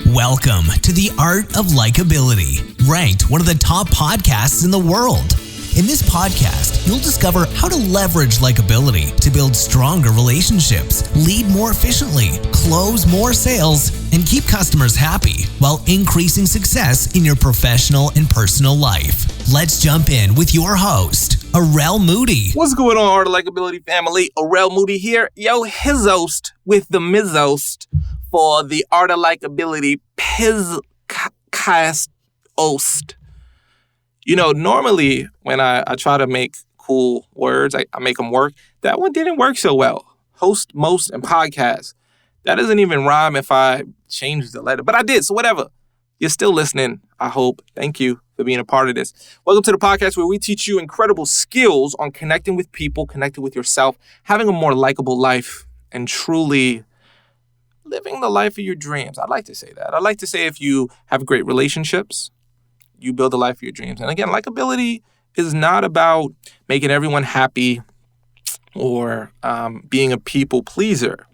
Welcome to The Art of Likeability, ranked one of the top podcasts in the world. In this podcast, you'll discover how to leverage likability to build stronger relationships, lead more efficiently, close more sales, and keep customers happy while increasing success in your professional and personal life. Let's jump in with your host, Arel Moody. What's going on, Art of Likeability family? Arel Moody here. Yo, his host with the Mizost for the Art of Likeability Pizcast host. You know, normally when I try to make cool words, I make them work. That one didn't work so well. Host, most, and podcast. That doesn't even rhyme if I change the letter. But I did, so whatever. You're still listening, I hope. Thank you for being a part of this. Welcome to the podcast where we teach you incredible skills on connecting with people, connecting with yourself, having a more likable life, and truly living the life of your dreams. I'd like to say that. I'd like to say if you have great relationships, you build the life of your dreams. And again, likability is not about making everyone happy or being a people pleaser.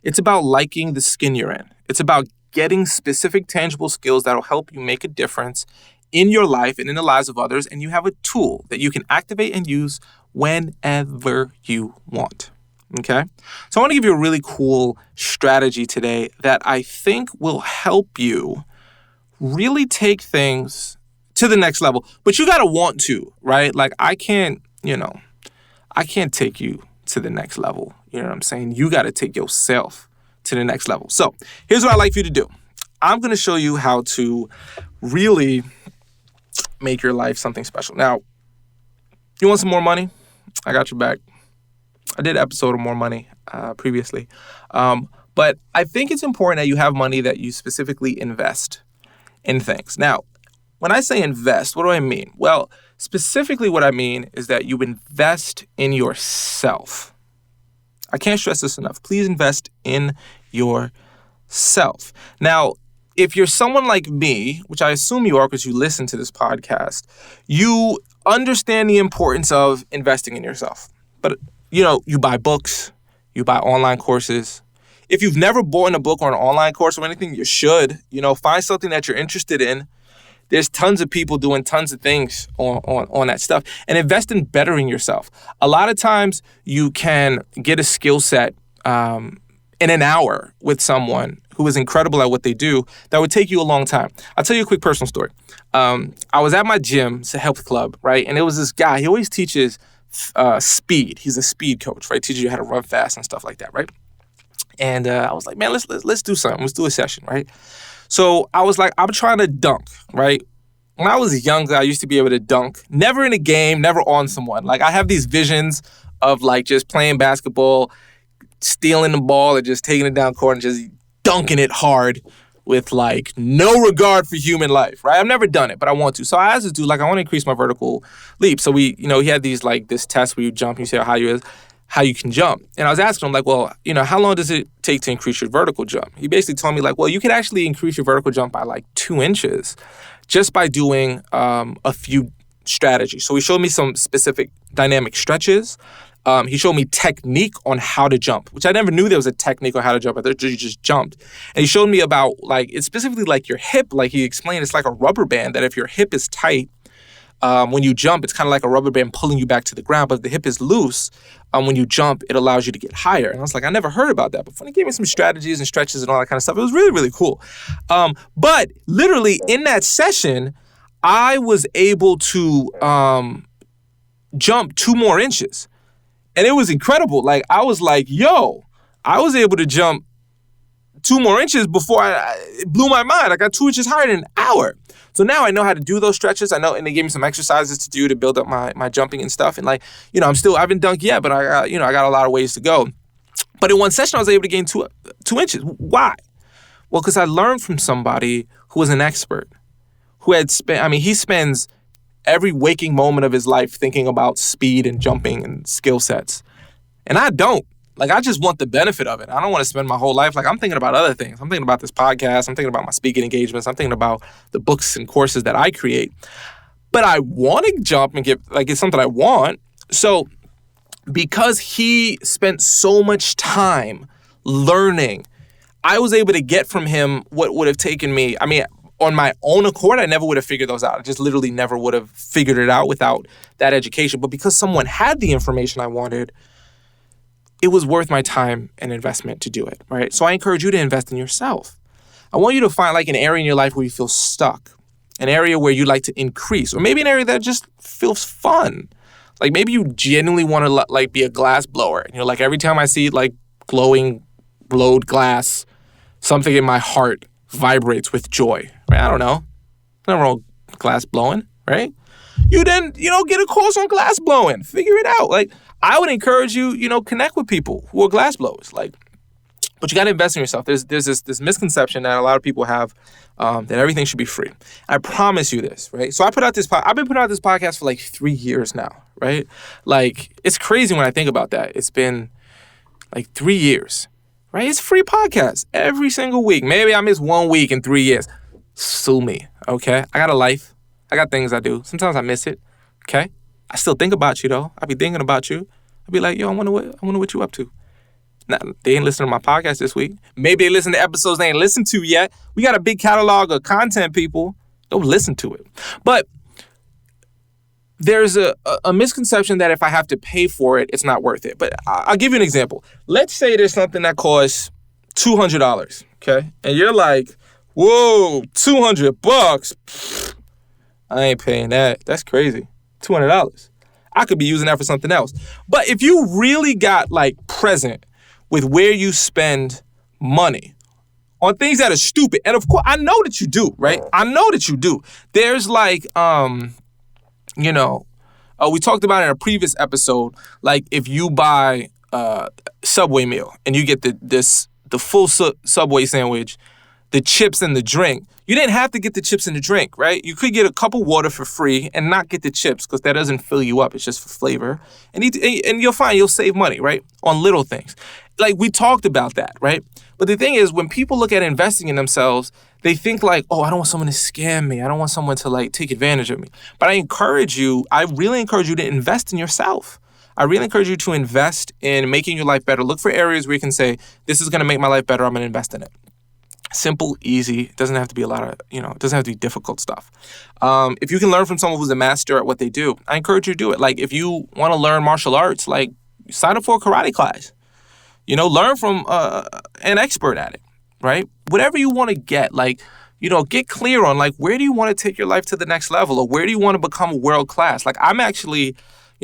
It's about liking the skin you're in. It's about getting specific, tangible skills that'll help you make a difference in your life and in the lives of others. And you have a tool that you can activate and use whenever you want. Okay? So I want to give you a really cool strategy today that I think will help you really take things to the next level. But you got to want to, right? Like I can't take you to the next level. You know what I'm saying? You got to take yourself to the next level. So here's what I'd like for you to do. I'm going to show you how to really make your life something special. Now, you want some more money? I got your back. I did an episode of More Money previously. But I think it's important that you have money that you specifically invest in things. Now, when I say invest, what do I mean? Well, specifically what I mean is that you invest in yourself. I can't stress this enough. Please invest in yourself. Now, if you're someone like me, which I assume you are because you listen to this podcast, you understand the importance of investing in yourself. But, you know, you buy books, you buy online courses. If you've never bought a book or an online course or anything, you should. You know, find something that you're interested in. There's tons of people doing tons of things on that stuff. And invest in bettering yourself. A lot of times you can get a skill set in an hour with someone who is incredible at what they do that would take you a long time. I'll tell you a quick personal story. I was at my gym. It's a health club, right? And it was this guy. He always teaches speed. He's a speed coach, right? Teaches you how to run fast and stuff like that, right? And I was like, man, let's do something. Let's do a session, right? So I was like, I'm trying to dunk, right? When I was younger, I used to be able to dunk. Never in a game, never on someone. Like I have these visions of like just playing basketball, stealing the ball and just taking it down court and just dunking it hard with like no regard for human life, right? I've never done it, but I want to. So I asked this dude, like, I want to increase my vertical leap. So he had these like this test where you jump, you see how you can jump. And I was asking him like, well, you know, how long does it take to increase your vertical jump? He basically told me like, well, you could actually increase your vertical jump by like 2 inches just by doing a few strategies. So he showed me some specific dynamic stretches. He showed me technique on how to jump, which I never knew there was a technique on how to jump. I thought you just jumped. And he showed me about like, it's specifically like your hip, like he explained, it's like a rubber band that if your hip is tight, when you jump, it's kind of like a rubber band pulling you back to the ground. But if the hip is loose, when you jump, it allows you to get higher. And I was like, I never heard about that. But when he gave me some strategies and stretches and all that kind of stuff, it was really, really cool. But literally in that session, I was able to jump 2 more inches. And it was incredible. Like, I was like, yo, I was able to jump 2 more inches before it blew my mind. I got 2 inches higher in an hour. So now I know how to do those stretches. I know, and they gave me some exercises to do to build up my jumping and stuff. And like, you know, I haven't dunked yet, but I got a lot of ways to go. But in one session, I was able to gain 2 inches. Why? Well, because I learned from somebody who was an expert, who had he spends every waking moment of his life thinking about speed and jumping and skill sets. And I don't. Like, I just want the benefit of it. I don't want to spend my whole life. Like, I'm thinking about other things. I'm thinking about this podcast. I'm thinking about my speaking engagements. I'm thinking about the books and courses that I create. But I want to jump and get, like, it's something I want. So because he spent so much time learning, I was able to get from him what would have taken me, I mean, on my own accord, I never would have figured those out. I just literally never would have figured it out without that education. But because someone had the information I wanted, it was worth my time and investment to do it, right? So I encourage you to invest in yourself. I want you to find like an area in your life where you feel stuck, an area where you'd like to increase, or maybe an area that just feels fun. Like maybe you genuinely want to like be a glass blower. And you're like, every time I see like glowed glass, something in my heart vibrates with joy, right? I don't know. Nothing wrong with glass blowing, right? You then, get a course on glass blowing. Figure it out. Like, I would encourage you, connect with people who are glass blowers. Like, but you got to invest in yourself. There's this misconception that a lot of people have that everything should be free. I promise you this, right? So I've been putting out this podcast for like 3 years now, right? Like, it's crazy when I think about that. It's been like 3 years, right? It's a free podcast every single week. Maybe I miss 1 week in 3 years. Sue me, okay? I got a life. I got things I do. Sometimes I miss it, okay? I still think about you, though. I be thinking about you. I be like, yo, I wonder what you up to. Now, they ain't listening to my podcast this week. Maybe they listen to episodes they ain't listened to yet. We got a big catalog of content, people. Don't listen to it. But there's a misconception that if I have to pay for it, it's not worth it. But I'll give you an example. Let's say there's something that costs $200, okay? And you're like, whoa, $200? I ain't paying that. That's crazy. $200. I could be using that for something else. But if you really got like present with where you spend money on things that are stupid, and of course, I know that you do, right? I know that you do. There's like, we talked about in a previous episode, like if you buy a Subway meal and you get the full Subway sandwich, the chips and the drink, you didn't have to get the chips and the drink, right? You could get a cup of water for free and not get the chips because that doesn't fill you up. It's just for flavor. And you'll find you'll save money, right? On little things. Like we talked about that, right? But the thing is, when people look at investing in themselves, they think like, oh, I don't want someone to scam me. I don't want someone to like take advantage of me. But I really encourage you to invest in yourself. I really encourage you to invest in making your life better. Look for areas where you can say, this is going to make my life better. I'm going to invest in it. Simple, easy. It doesn't have to be a lot of, it doesn't have to be difficult stuff. If you can learn from someone who's a master at what they do, I encourage you to do it. Like if you want to learn martial arts, like sign up for a karate class. Learn from an expert at it, right? Whatever you want to get, like, get clear on like, where do you want to take your life to the next level, or where do you want to become world class? Like I'm actually,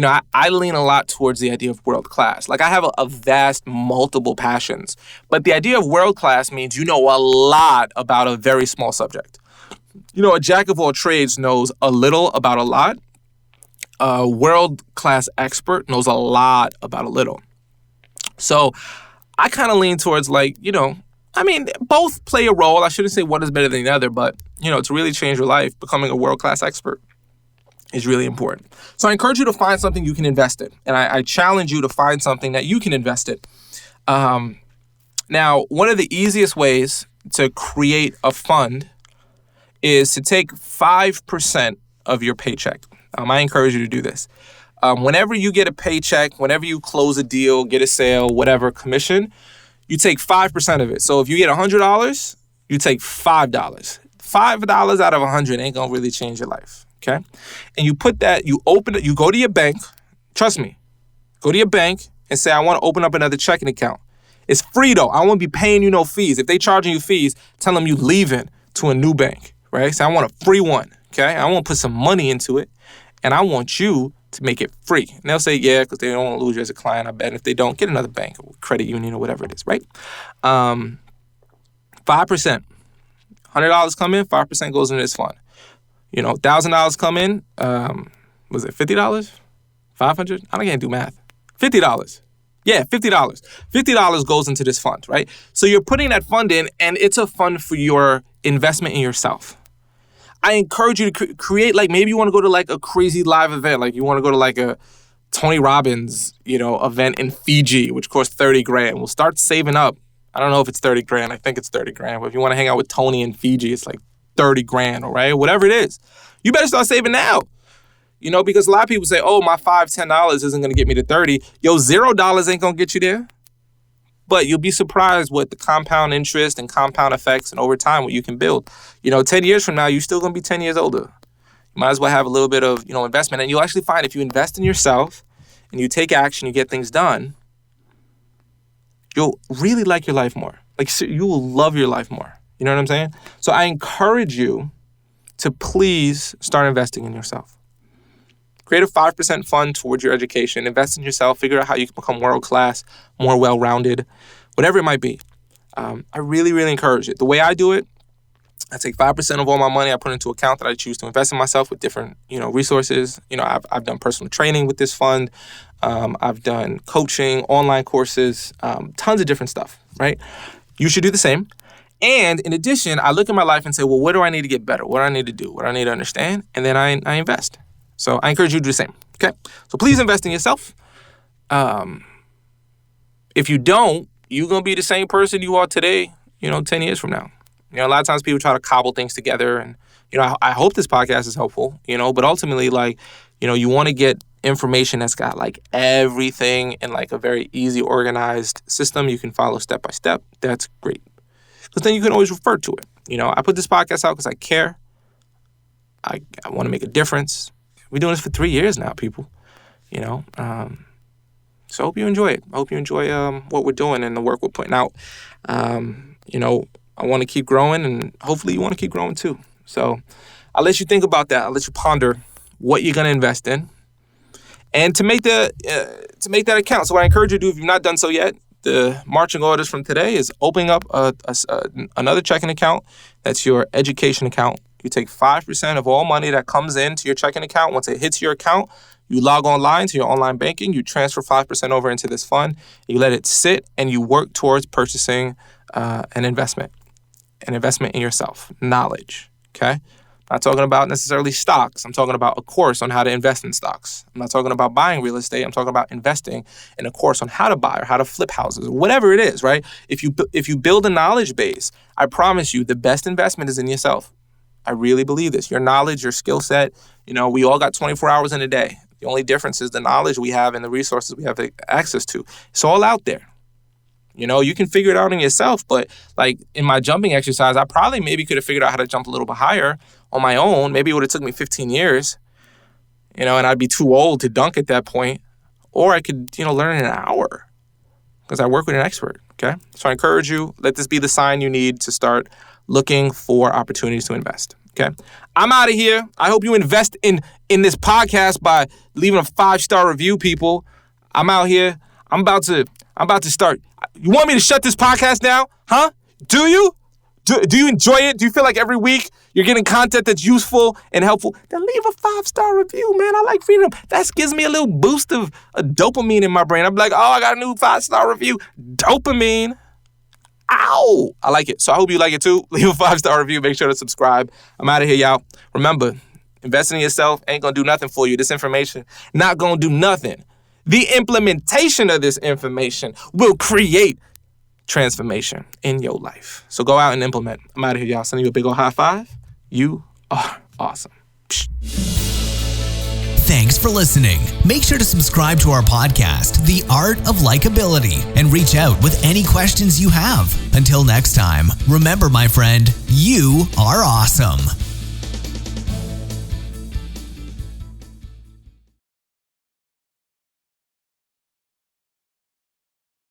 I lean a lot towards the idea of world class. Like I have a vast multiple passions, but the idea of world class means you know a lot about a very small subject. A jack of all trades knows a little about a lot. A world class expert knows a lot about a little. So I kind of lean towards like, both play a role. I shouldn't say one is better than the other, but, to really change your life, becoming a world-class expert is really important. So I encourage you to find something you can invest in. And I challenge you to find something that you can invest in. Now, one of the easiest ways to create a fund is to take 5% of your paycheck. I encourage you to do this. Whenever you get a paycheck, whenever you close a deal, get a sale, whatever, commission, you take 5% of it. So if you get $100, you take $5. $5 out of 100 ain't gonna really change your life, okay? And you put that, you go to your bank, trust me, go to your bank and say, I want to open up another checking account. It's free though. I won't be paying you no fees. If they charging you fees, tell them you leaving to a new bank, right? So I want a free one, okay? I want to put some money into it, and I want you to make it free. And they'll say, yeah, because they don't want to lose you as a client. I bet. And if they don't, get another bank or credit union or whatever it is, right? 5%. $100 come in, 5% goes into this fund. $1,000 come in, was it $50? $500? I can't do math. $50. Yeah, $50. $50 goes into this fund, right? So you're putting that fund in, and it's a fund for your investment in yourself. I encourage you to create, like, maybe you want to go to like a crazy live event. Like you want to go to like a Tony Robbins, event in Fiji, which costs $30,000. We'll start saving up. I don't know if it's $30,000. I think it's $30,000. But if you want to hang out with Tony in Fiji, it's like $30,000, all right? Whatever it is. You better start saving now. Because a lot of people say, oh, my $5, $10 isn't going to get me to 30. Yo, $0 ain't going to get you there. But you'll be surprised what the compound interest and compound effects and over time what you can build. 10 years from now, you're still going to be 10 years older. You might as well have a little bit of, investment. And you'll actually find if you invest in yourself and you take action, you get things done, you'll really like your life more. You will love your life more. You know what I'm saying? So I encourage you to please start investing in yourself. Create a 5% fund towards your education. Invest in yourself. Figure out how you can become world-class, more well-rounded, whatever it might be. I really, really encourage it. The way I do it, I take 5% of all my money, I put into an account that I choose to invest in myself with different, resources. I've done personal training with this fund. I've done coaching, online courses, tons of different stuff, right? You should do the same. And in addition, I look at my life and say, well, what do I need to get better? What do I need to do? What do I need to understand? And then I invest. So I encourage you to do the same, okay? So please invest in yourself. If you don't, you're going to be the same person you are today, 10 years from now. A lot of times people try to cobble things together. And, I hope this podcast is helpful, but ultimately, you want to get information that's got, everything in, a very easy, organized system you can follow step by step. That's great. Because then you can always refer to it. I put this podcast out because I care. I want to make a difference. We're doing this for 3 years now, people. So I hope you enjoy it. I hope you enjoy what we're doing and the work we're putting out. I want to keep growing, and hopefully you want to keep growing too. So I'll let you think about that. I'll let you ponder what you're going to invest in, and to make that account. So what I encourage you to do, if you've not done so yet, the marching orders from today is opening up another checking account. That's your education account. You take 5% of all money that comes into your checking account. Once it hits your account, you log online to your online banking. You transfer 5% over into this fund. You let it sit, and you work towards purchasing an investment in yourself, knowledge, okay? I'm not talking about necessarily stocks. I'm talking about a course on how to invest in stocks. I'm not talking about buying real estate. I'm talking about investing in a course on how to buy or how to flip houses, or whatever it is, right? If you build a knowledge base, I promise you the best investment is in yourself. I really believe this. Your knowledge, your skill set, we all got 24 hours in a day. The only difference is the knowledge we have and the resources we have access to. It's all out there. You can figure it out in yourself, but in my jumping exercise, I probably maybe could have figured out how to jump a little bit higher on my own. Maybe it would have took me 15 years, and I'd be too old to dunk at that point. Or I could, learn in an hour because I work with an expert, okay? So I encourage you, let this be the sign you need to start looking for opportunities to invest, okay? I'm out of here. I hope you invest in this podcast by leaving a 5-star review, people. I'm out here. I'm about to start. You want me to shut this podcast down? Huh? Do you? Do you enjoy it? Do you feel like every week you're getting content that's useful and helpful? Then leave a 5-star review, man. I like reading them. That gives me a little boost of a dopamine in my brain. I'm like, oh, I got a new 5-star review. Dopamine. Ow! I like it. So I hope you like it too. Leave a 5-star review. Make sure to subscribe. I'm out of here, y'all. Remember, investing in yourself ain't going to do nothing for you. This information not going to do nothing. The implementation of this information will create transformation in your life. So go out and implement. I'm out of here, y'all. Sending you a big old high five. You are awesome. Psh. Thanks for listening. Make sure to subscribe to our podcast, The Art of Likeability, and reach out with any questions you have. Until next time, remember, my friend, you are awesome.